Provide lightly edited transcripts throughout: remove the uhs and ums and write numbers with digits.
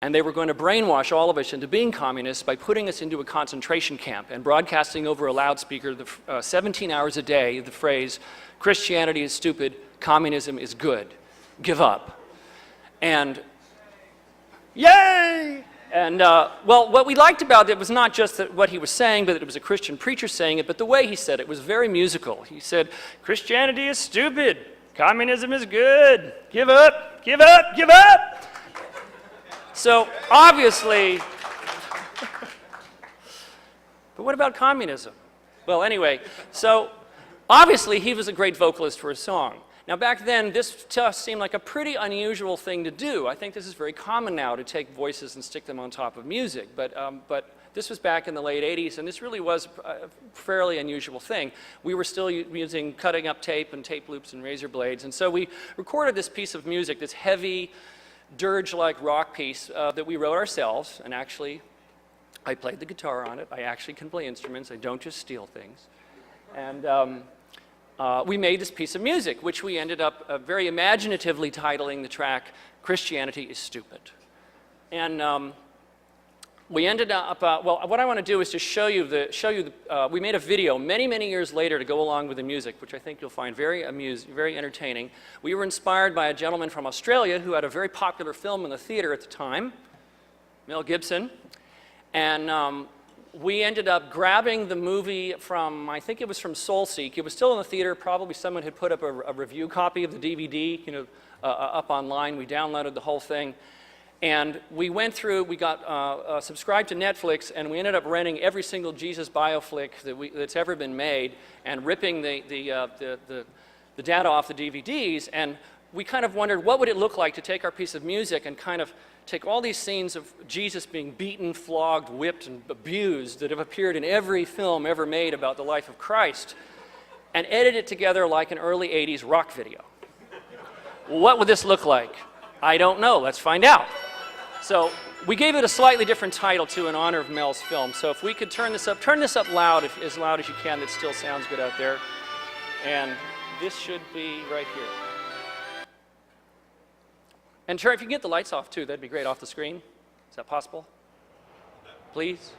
And they were going to brainwash all of us into being communists by putting us into a concentration camp and broadcasting over a loudspeaker 17 hours a day the phrase, "Christianity is stupid, communism is good, give up." And yay! And well, what we liked about it was not just that what he was saying, but that it was a Christian preacher saying it, but the way he said it was very musical. He said, "Christianity is stupid, communism is good, give up, give up, give up." So obviously, but what about communism? Well, anyway, so obviously he was a great vocalist for a song. Now back then, this to us seemed like a pretty unusual thing to do. I think this is very common now to take voices and stick them on top of music, but this was back in the late 80s, and this really was a fairly unusual thing. We were still using cutting up tape and tape loops and razor blades, and so we recorded this piece of music, this heavy, dirge-like rock piece that we wrote ourselves, and actually, I played the guitar on it. I actually can play instruments. I don't just steal things. And we made this piece of music, which we ended up very imaginatively titling the track, "Christianity is Stupid." And we ended up, well, what I want to do is to show you we made a video many, many years later to go along with the music, which I think you'll find very entertaining. We were inspired by a gentleman from Australia who had a very popular film in the theater at the time, Mel Gibson. And we ended up grabbing the movie from, I think it was from Soulseek. It was still in the theater. Probably someone had put up a review copy of the DVD, up online. We downloaded the whole thing. And we went through, we got subscribed to Netflix, and we ended up renting every single Jesus bioflick that's ever been made and ripping the data off the DVDs. And we kind of wondered, what would it look like to take our piece of music and kind of take all these scenes of Jesus being beaten, flogged, whipped, and abused that have appeared in every film ever made about the life of Christ and edit it together like an early 80s rock video. What would this look like? I don't know. Let's find out. So we gave it a slightly different title, too, in honor of Mel's film. So if we could turn this up loud, as loud as you can. That still sounds good out there. And this should be right here. And Terry, if you can get the lights off, too, that'd be great, off the screen. Is that possible? Please?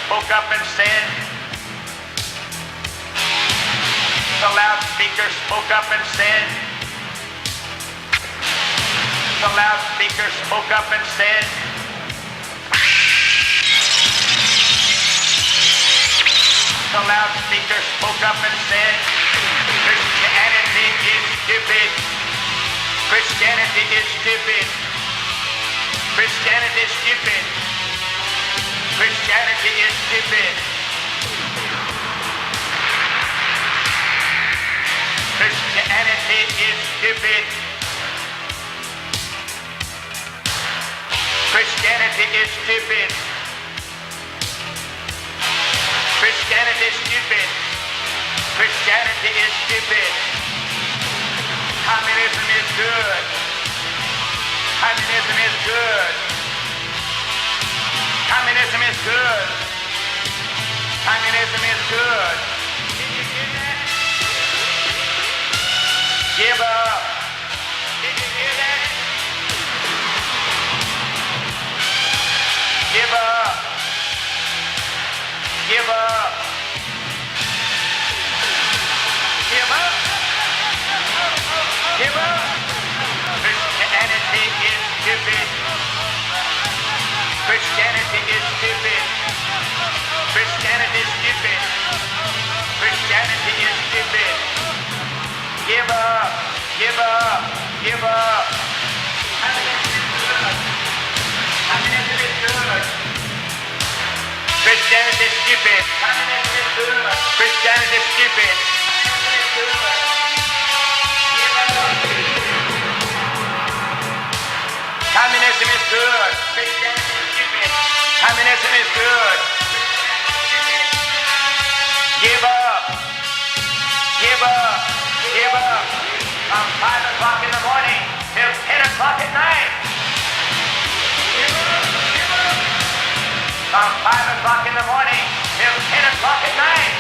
Spoke up and said, the loudspeaker spoke up and said, the loudspeaker spoke up and said, the loudspeaker spoke up and said, Christianity is stupid. Christianity is stupid. Christianity is stupid. Christianity is stupid. Christianity is stupid. Christianity is stupid. Christianity is stupid. Christianity is stupid. Communism is good. Communism is good. Communism is good. Communism is good. Did you hear that? Give up. Did you hear that? Give up. Give up. Give up. Give up. Christianity is stupid. Christianity is stupid. Christianity is stupid. Christianity is stupid. Give up. Give up. Give up. Communism is good. Communism is good. Christianity is stupid. Communism is good. Christianity is stupid. good. Christianity is stupid. Communism is good. Give up. Give up. Give up. From 5 o'clock in the morning till 10 o'clock at night. From 5 o'clock in the morning till 10 o'clock at night.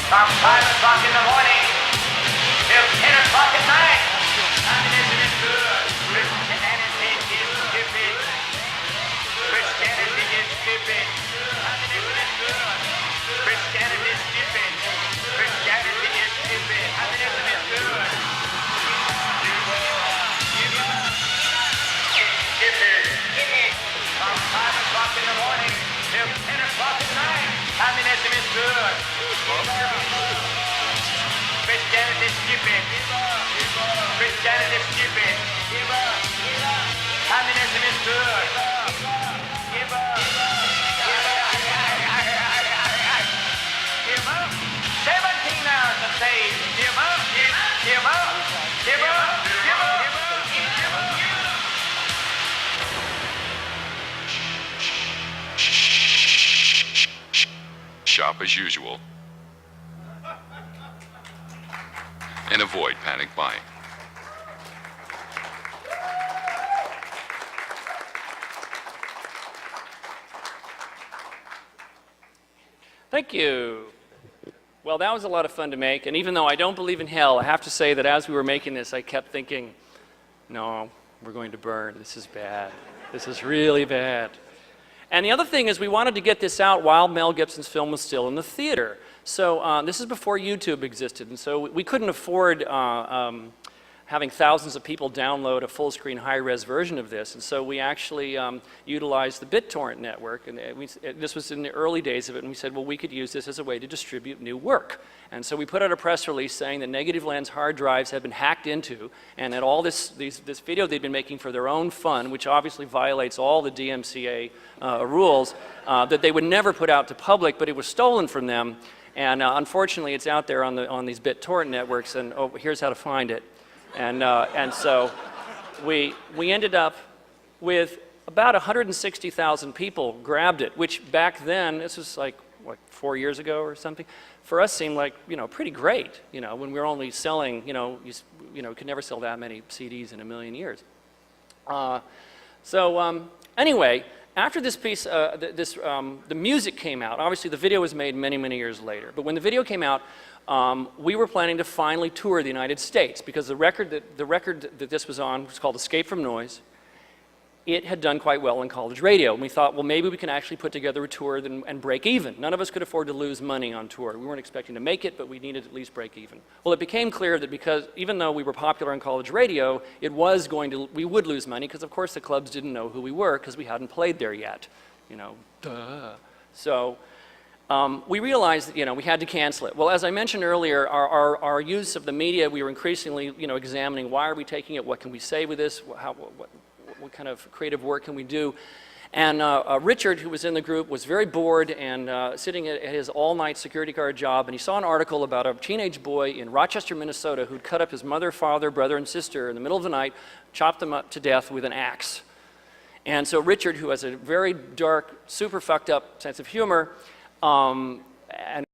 From 5 o'clock in the morning till 10 o'clock at night. Communism is good. Christianity is stupid. Christianity is stupid. Communism is good. Christianity is stupid. Christianity is stupid. Communism is good. Stupid. From 5 o'clock in the morning till 10 o'clock at night. Communism is good. Christianity is stupid. Christianity is stupid. Communism is good. Give up. Give up. 17 hours to save. Give up. Give up. Give up. Give up. Give up. Shop as usual. And avoid panic buying. Thank you. Well, that was a lot of fun to make, and even though I don't believe in hell, I have to say that as we were making this, I kept thinking, no, we're going to burn. This is bad. This is really bad. And the other thing is we wanted to get this out while Mel Gibson's film was still in the theater. So this is before YouTube existed, and so we couldn't afford having thousands of people download a full-screen, high-res version of this, and so we actually utilized the BitTorrent network, and this was in the early days of it, and we said, well, we could use this as a way to distribute new work. And so we put out a press release saying that Negativland's hard drives had been hacked into, and that all this video they'd been making for their own fun, which obviously violates all the DMCA rules, that they would never put out to public, but it was stolen from them. And unfortunately, it's out there on these BitTorrent networks, and oh, here's how to find it. And so we ended up with about 160,000 people grabbed it, which back then, this was like, what, 4 years ago or something, for us seemed like, pretty great, when we were only selling, you could never sell that many CDs in a million years. Anyway, after this piece, the music came out. Obviously, the video was made many, many years later. But when the video came out, we were planning to finally tour the United States because the record that this was on was called Escape from Noise. It had done quite well in college radio. And we thought, well, maybe we can actually put together a tour and break even. None of us could afford to lose money on tour. We weren't expecting to make it, but we needed to at least break even. Well, it became clear that because even though we were popular on college radio, we would lose money because, of course, the clubs didn't know who we were because we hadn't played there yet. Duh. So we realized that, we had to cancel it. Well, as I mentioned earlier, our use of the media, we were increasingly, examining why are we taking it, what can we say with this, what kind of creative work can we do? And Richard, who was in the group, was very bored and sitting at his all-night security guard job, and he saw an article about a teenage boy in Rochester, Minnesota, who'd cut up his mother, father, brother, and sister in the middle of the night, chopped them up to death with an axe. And so Richard, who has a very dark, super fucked up sense of humor, and